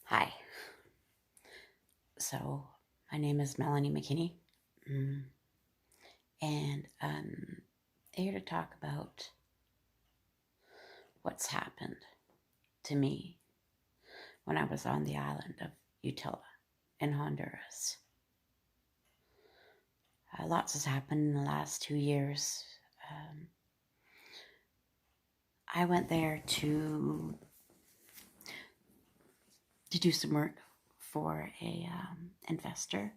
Hi. So, my name is Melanie McKinney, and I'm here to talk about what's happened to me when I was on the island of Utila in Honduras. Lots has happened in the last 2 years. Um, I went there to do some work for a investor,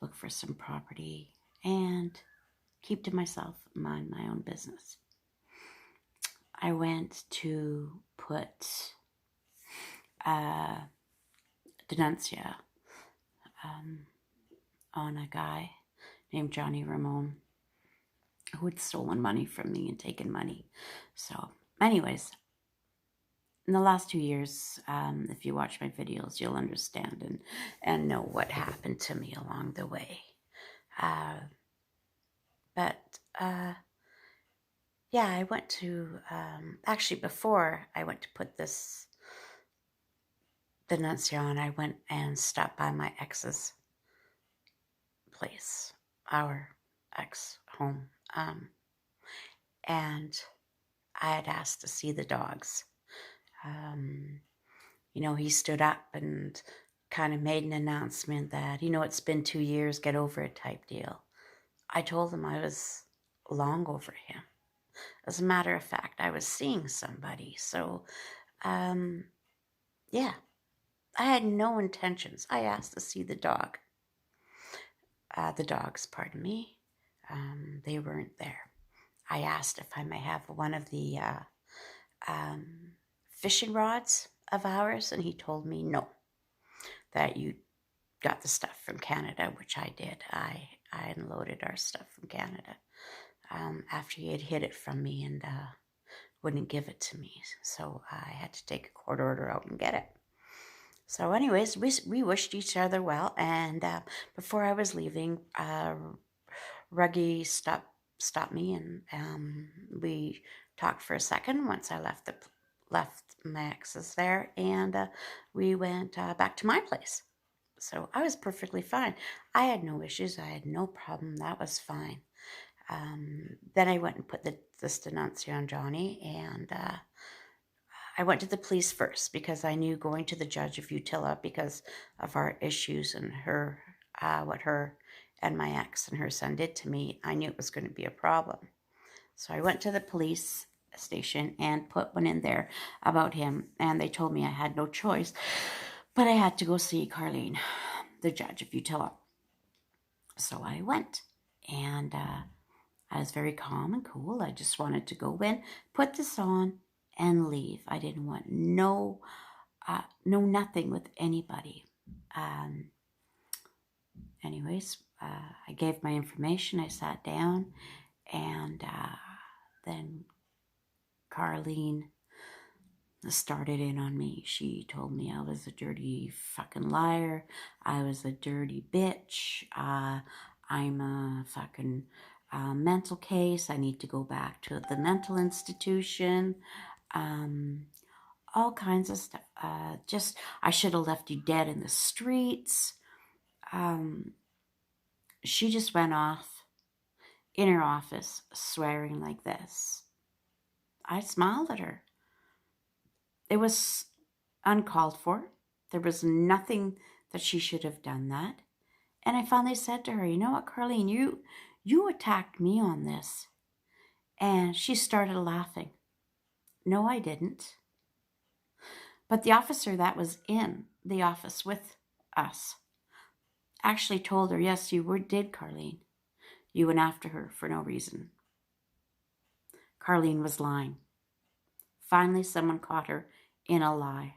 look for some property, and keep to myself, mind my own business. I went to put denuncia on a guy named Johnny Ramone who had stolen money from me and taken money. So, anyways, in the last 2 years, if you watch my videos, you'll understand and know what happened to me along the way. But yeah, I went to, actually, before I went to put this denuncia on, I went and stopped by my ex's place, our ex home. And I had asked to see the dogs. He stood up and kind of made an announcement that, it's been 2 years, get over it type deal. I told him I was long over him. As a matter of fact, I was seeing somebody. So, yeah, I had no intentions. I asked to see the dogs, pardon me. They weren't there. I asked if I may have one of the fishing rods of ours, and he told me no, that you got the stuff from Canada, which I did. I unloaded our stuff from Canada after he had hid it from me and wouldn't give it to me. So I had to take a court order out and get it. So anyways, we wished each other well, and before I was leaving, Ruggie stopped me, and we talked for a second once I left my exes there, and we went back to my place. So I was perfectly fine. I had no issues. I had no problem. That was fine. Then I went and put this denuncia on Johnny, and I went to the police first because I knew going to the judge of Utila because of our issues and what her and my ex and her son did to me, I knew it was going to be a problem. So I went to the police station and put one in there about him, and they told me I had no choice, but I had to go see Carlene, the judge of Utila. So I went, and I was very calm and cool. I just wanted to go in, put this on, and leave. I didn't want nothing with anybody. Anyways, I gave my information. I sat down, and then Carlene started in on me. She told me I was a dirty fucking liar. I was a dirty bitch. I'm a fucking mental case. I need to go back to the mental institution. All kinds of stuff. I should have left you dead in the streets. She just went off in her office swearing like this. I smiled at her. It was uncalled for. There was nothing that she should have done that. And I finally said to her, you know what, Carlene, you attacked me on this. And she started laughing. No, I didn't. But the officer that was in the office with us actually told her, yes, did, Carlene. You went after her for no reason. Carlene was lying. Finally, someone caught her in a lie.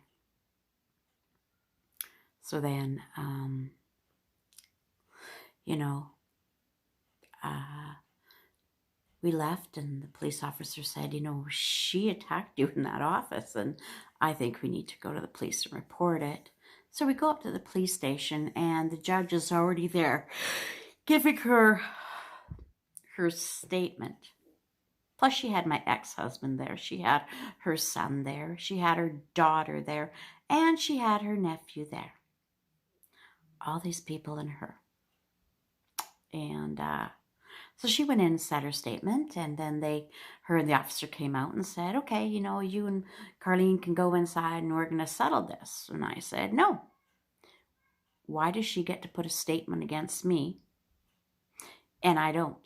So then, we left, and the police officer said, she attacked you in that office, and I think we need to go to the police and report it. So we go up to the police station, and the judge is already there giving her statement. Plus, she had my ex-husband there. She had her son there. She had her daughter there. And she had her nephew there. All these people and her. And so she went in and said her statement. And then her and the officer came out and said, okay, you and Carlene can go inside and we're going to settle this. And I said, no. Why does she get to put a statement against me and I don't?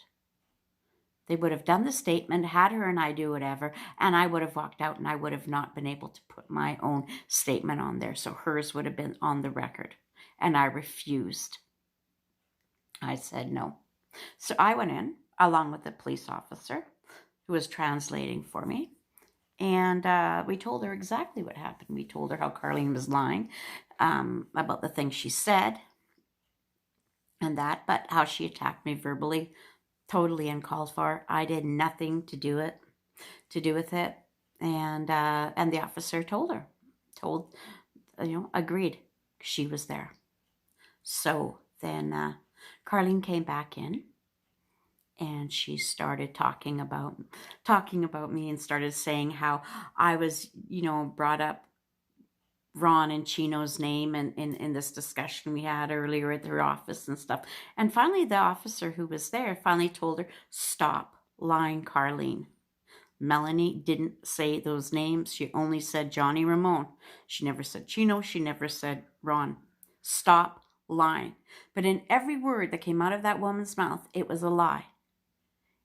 They would have done the statement, had her and I do whatever, and I would have walked out and I would have not been able to put my own statement on there. So hers would have been on the record. And I refused. I said no. So I went in along with the police officer who was translating for me. And we told her exactly what happened. We told her how Carlene was lying about the things she said and that, but how she attacked me verbally, totally uncalled for. I did nothing to do with it. And the officer agreed. She was there. So then Carlene came back in and she started talking about me and started saying how I was, brought up Ron and Chino's name in this discussion we had earlier at their office and stuff. And finally, the officer who was there finally told her, stop lying, Carlene. Melanie didn't say those names. She only said Johnny Ramone. She never said Chino. She never said Ron. Stop lying. But in every word that came out of that woman's mouth, it was a lie.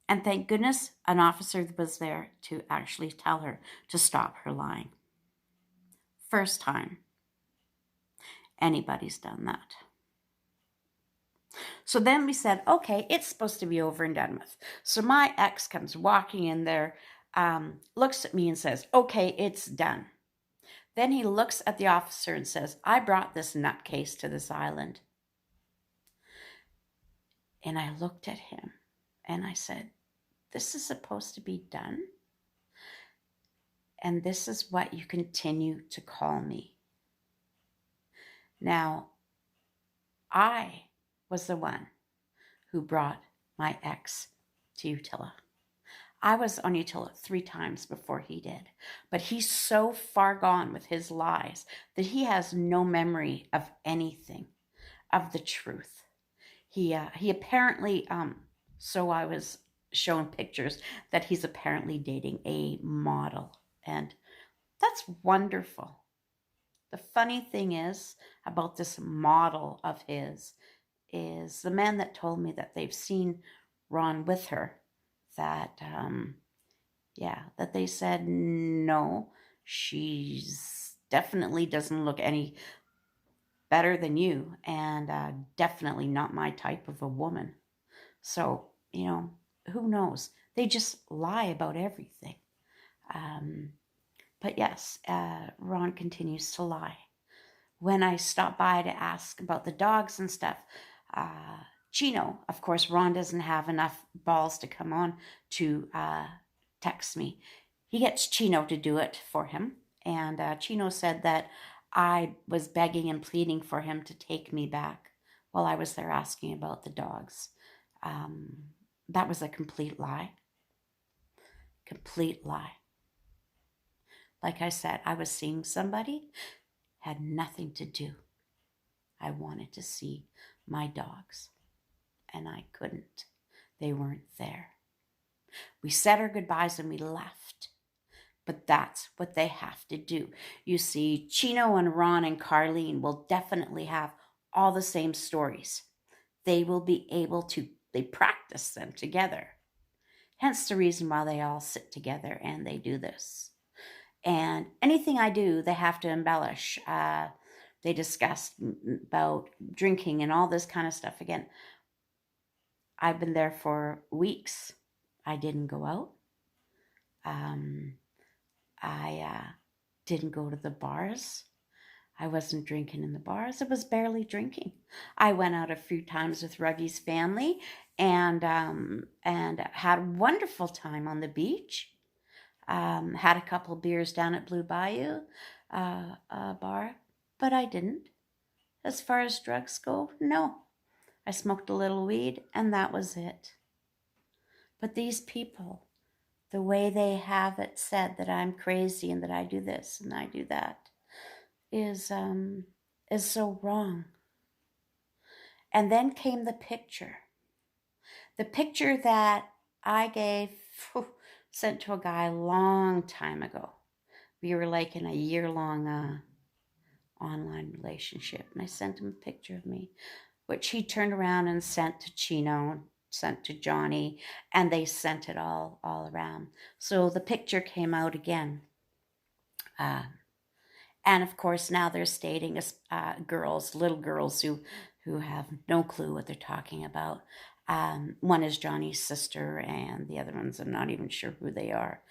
And thank goodness an officer was there to actually tell her to stop her lying. First time anybody's done that. So then we said, okay, it's supposed to be over and done with. So my ex comes walking in there, looks at me and says, okay, it's done. Then he looks at the officer and says, I brought this nutcase to this island. And I looked at him and I said, this is supposed to be done? And this is what you continue to call me. Now, I was the one who brought my ex to Utila. I was on Utila 3 times before he did. But he's so far gone with his lies that he has no memory of anything, of the truth. He apparently, so I was shown pictures that he's apparently dating a model. And that's wonderful. The funny thing is about this model of his is the man that told me that they've seen Ron with her, that that they said, no, she's definitely doesn't look any better than you, and definitely not my type of a woman. So, who knows? They just lie about everything. But yes, Ron continues to lie. When I stop by to ask about the dogs and stuff, Chino, of course, Ron doesn't have enough balls to come on to text me. He gets Chino to do it for him. And Chino said that I was begging and pleading for him to take me back while I was there asking about the dogs. That was a complete lie. Complete lie. Like I said, I was seeing somebody, had nothing to do. I wanted to see my dogs, and I couldn't. They weren't there. We said our goodbyes and we left. But that's what they have to do. You see, Chino and Ron and Carlene will definitely have all the same stories. They will be able to, they practice them together. Hence the reason why they all sit together and they do this. And anything I do, they have to embellish. They discuss about drinking and all this kind of stuff. Again, I've been there for weeks. I didn't go out. I didn't go to the bars. I wasn't drinking in the bars. I was barely drinking. I went out a few times with Ruggy's family and had a wonderful time on the beach. Had a couple beers down at Blue Bayou bar, but I didn't. As far as drugs go, no. I smoked a little weed and that was it. But these people the way they have it said that I'm crazy and that I do this and I do that is so wrong. And then came the picture that I gave, sent to a guy a long time ago. We were like in a year-long online relationship, and I sent him a picture of me, which he turned around and sent to Chino, sent to Johnny, and they sent it all around. So the picture came out again. Uh, and of course, now they're stating as little girls who have no clue what they're talking about. One is Johnny's sister, and the other ones I'm not even sure who they are.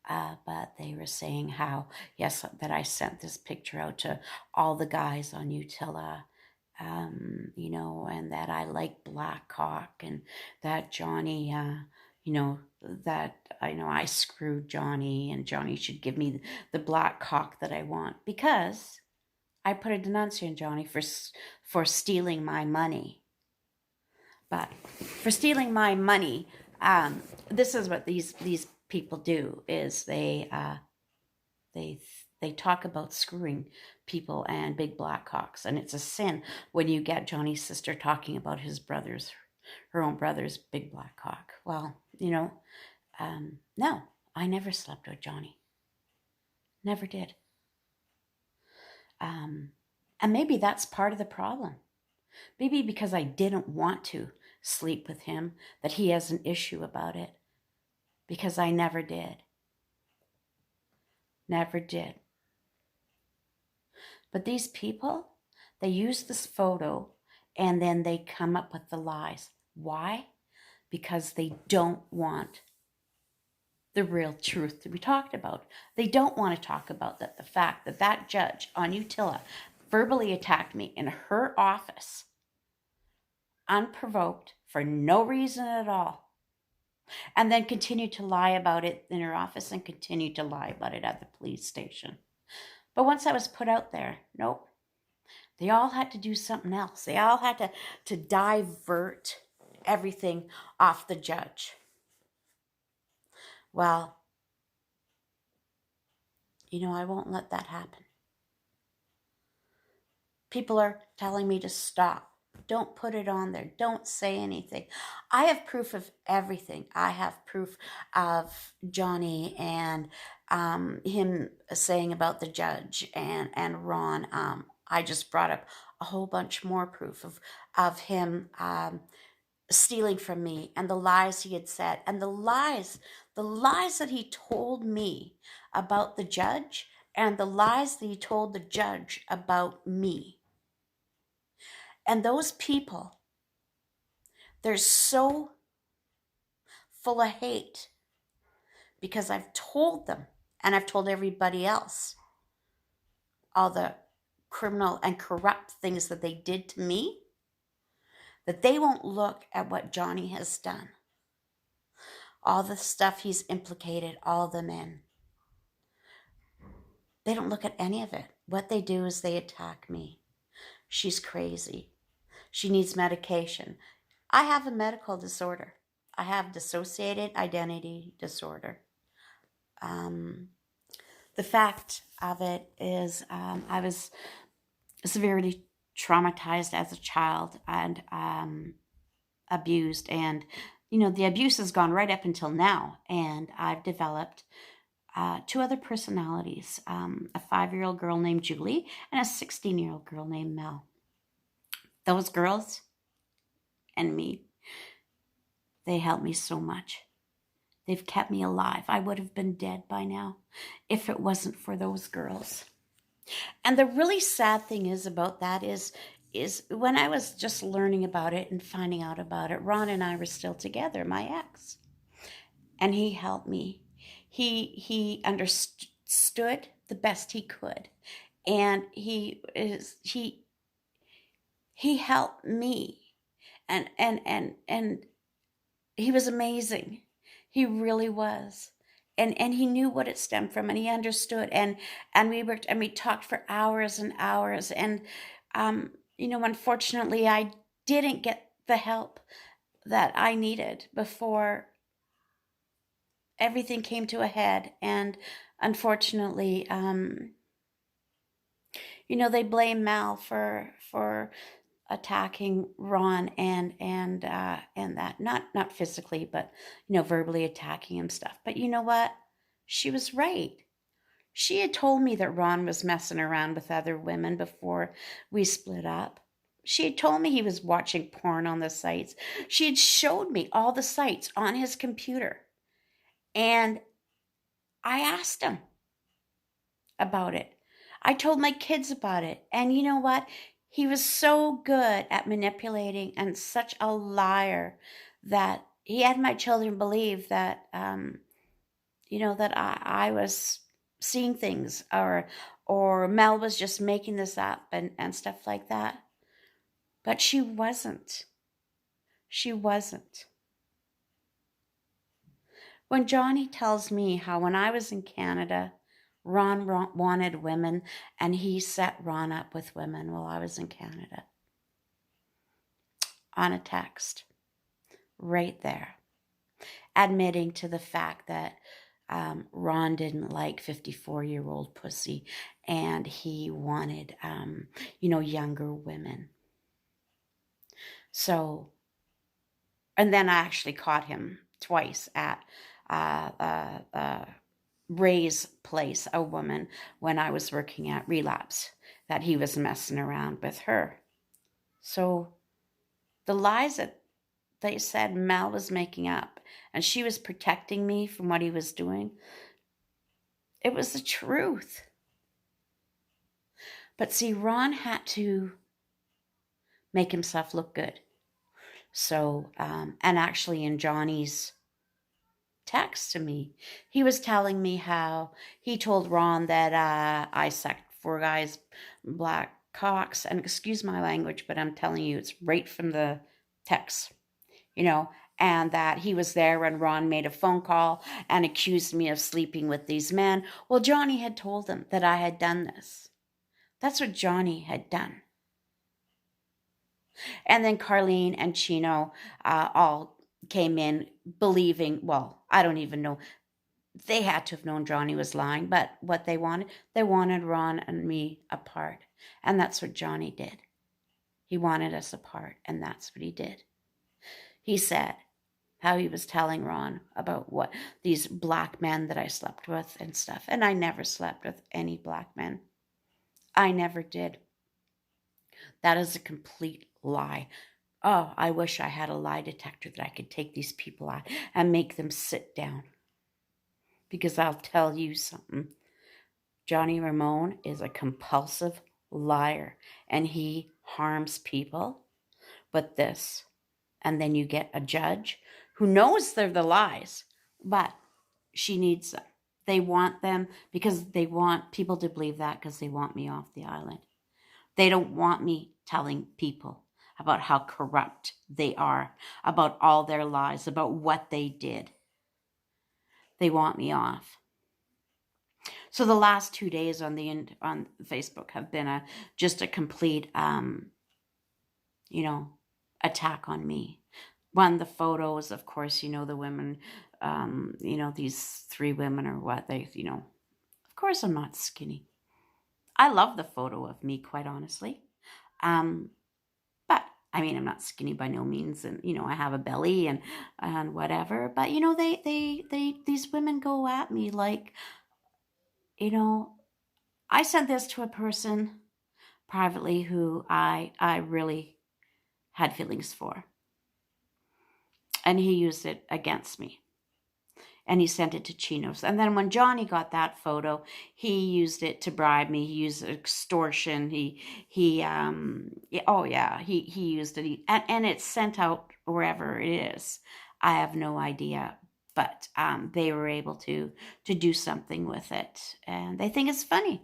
But they were saying how, yes, that I sent this picture out to all the guys on Utila, and that I like Black Hawk, and that Johnny, that I screwed Johnny, and Johnny should give me the Black Hawk that I want, because I put a denunciation on Johnny for stealing my money. But for stealing my money, this is what these people do: is they talk about screwing people and big Black Hawks, and it's a sin when you get Johnny's sister talking about her own brother's big Black Hawk. Well, no, I never slept with Johnny, never did. And maybe that's part of the problem. Maybe because I didn't want to sleep with him, that he has an issue about it, because I never did. Never did. But these people, they use this photo and then they come up with the lies. Why? Because they don't want the real truth to be talked about. They don't want to talk about the fact that judge on Utila verbally attacked me in her office, unprovoked, for no reason at all, and then continued to lie about it in her office and continued to lie about it at the police station. But once I was put out there, nope. They all had to do something else. They all had to divert everything off the judge. Well, I won't let that happen. People are telling me to stop. Don't put it on there. Don't say anything. I have proof of everything. I have proof of Johnny and him saying about the judge and Ron. I just brought up a whole bunch more proof of him stealing from me, and the lies he had said, and the lies that he told me about the judge, and the lies that he told the judge about me. And those people, they're so full of hate because I've told them, and I've told everybody else, all the criminal and corrupt things that they did to me, that they won't look at what Johnny has done. All the stuff he's implicated all the men. They don't look at any of it. What they do is they attack me. She's crazy. She needs medication. I have a medical disorder. I have dissociated identity disorder. The fact of it is I was severely traumatized as a child and abused. And, the abuse has gone right up until now. And I've developed two other personalities, a 5-year-old girl named Julie and a 16-year-old girl named Mel. Those girls and me, they helped me so much. They've kept me alive. I would have been dead by now if it wasn't for those girls. And the really sad thing is about that is when I was just learning about it and finding out about it, Ron and I were still together, my ex. And he helped me. He understood the best he could. And he helped me. And he was amazing. He really was. And he knew what it stemmed from, and he understood. And we worked and we talked for hours and hours. And unfortunately, I didn't get the help that I needed before everything came to a head, and unfortunately, they blame Mal for attacking Ron, and that, not physically, but verbally attacking him, stuff. But you know what? She was right. She had told me that Ron was messing around with other women before we split up. She had told me he was watching porn on the sites. She had showed me all the sites on his computer. And I asked him about it. I told my kids about it. And you know what? He was so good at manipulating and such a liar that he had my children believe that, that I was seeing things, or Mel was just making this up, and stuff like that. But she wasn't. She wasn't. When Johnny tells me how when I was in Canada, Ron wanted women and he set Ron up with women while I was in Canada, on a text, right there, admitting to the fact that Ron didn't like 54-year-old pussy and he wanted, younger women. So, and then I actually caught him twice at Ray's place, a woman, when I was working at Relapse, that he was messing around with her. So the lies that they said Mel was making up and she was protecting me from what he was doing, it was the truth. But see, Ron had to make himself look good. So, and actually in Johnny's text to me, he was telling me how he told Ron that I sucked 4 guys' black cocks. And excuse my language, but I'm telling you, it's right from the text, and that he was there when Ron made a phone call and accused me of sleeping with these men. Well, Johnny had told him that I had done this. That's what Johnny had done. And then Carlene and Chino all came in believing, well, I don't even know. They had to have known Johnny was lying, but what they wanted Ron and me apart. And that's what Johnny did. He wanted us apart, and that's what he did. He said how he was telling Ron about what these black men that I slept with and stuff. And I never slept with any black men. I never did. That is a complete lie. Oh, I wish I had a lie detector that I could take these people out and make them sit down. Because I'll tell you something. Johnny Ramone is a compulsive liar and he harms people with this. And then you get a judge who knows they're the lies, but she needs them. They want them because they want people to believe that, because they want me off the island. They don't want me telling people about how corrupt they are, about all their lies, about what they did. They want me off. So the last 2 days on Facebook have been just a complete, attack on me. One, the photos, of course, the women, these 3 women or what, of course I'm not skinny. I love the photo of me, quite honestly. But I mean, I'm not skinny by no means, and I have a belly and whatever. But these women go at me like, I sent this to a person privately who I really had feelings for, and he used it against me. And he sent it to Chino's. And then when Johnny got that photo, he used it to bribe me. He used extortion. He used it. And it's sent out wherever it is. I have no idea. But they were able to do something with it. And they think it's funny.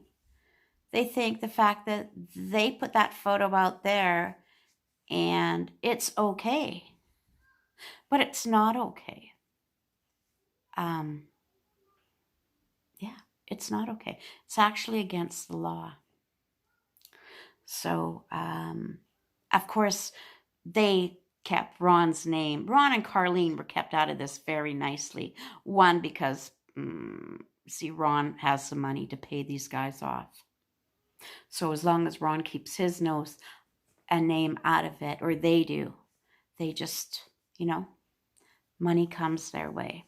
They think the fact that they put that photo out there and it's okay. But it's not okay. Yeah, it's not okay. It's actually against the law. So, of course, they kept Ron's name. Ron and Carlene were kept out of this very nicely. One, because, see, Ron has some money to pay these guys off. So as long as Ron keeps his nose and name out of it, or they do, they just, money comes their way.